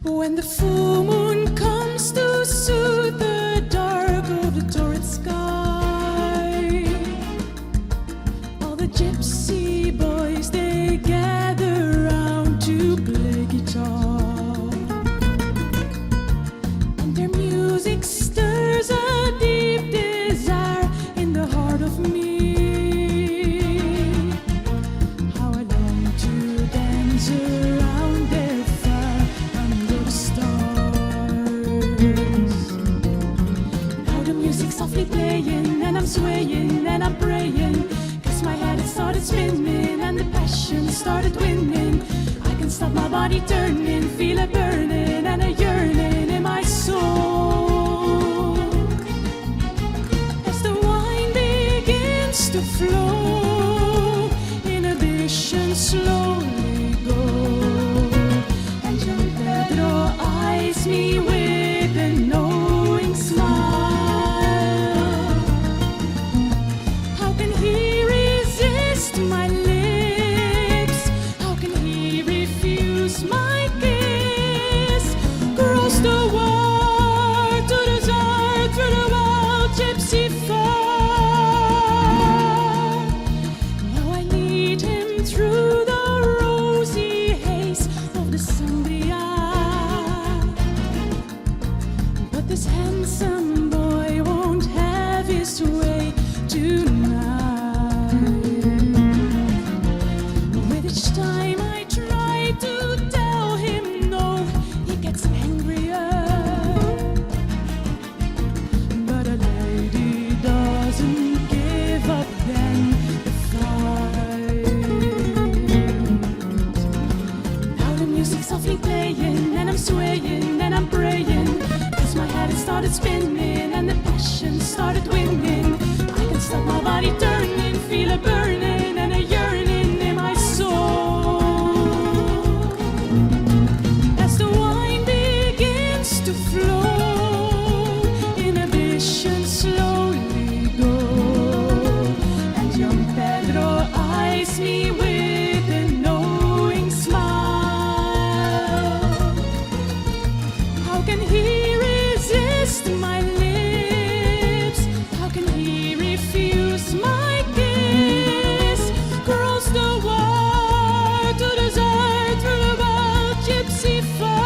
When the full moon comes to soothe the dark of the torrid sky, all the gypsy boys, they gather round to play guitar, and their music stirs a deep desire in the heart of me. How I long to dance around their fire under the stars. Now the music's softly playing, and I'm swaying and I'm praying, 'cause my head has started spinning and the passion started winning. I can stop my body turning, feel a burning and a yearning in my soul. As the wine begins to flow, inhibition slowly go, and young Pedro eyes me with a knowing smile. How can he resist my lips? How can he refuse my kiss? Cross the world to desert through the wild gypsy far. Now I lead him through the rosy haze of the sangria, but this handsome boy won't have his way tonight. With each time I try to tell him no, he gets angrier. But a lady doesn't give up then the fight. Now the music's softly playing, and I'm swaying and I'm praying, 'cause my head has started spinning and the passion started winning. I can stop my body turning, feel a burning and a yearning in my soul. As the wine begins to flow, inhibition slowly go, and young Pedro eyes me with a knowing smile. How can he resist my lips? How can he refuse my kiss? Cross the world to desert through the wild gypsy far.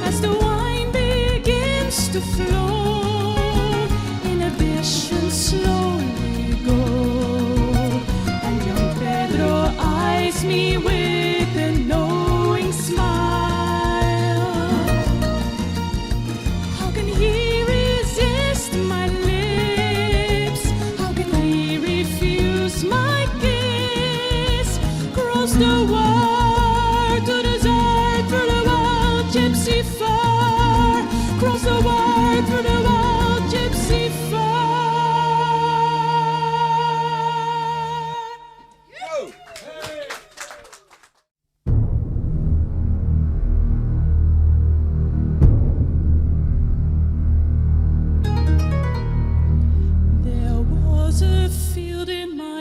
As the wine begins to flow, inhibition slowly go, and young Pedro eyes me with a knowing smile. How can he resist my lips? How can he refuse my kiss? Cross the world to desert through the wild gypsy far. Cross the world through the wild gypsy far. There was a field in my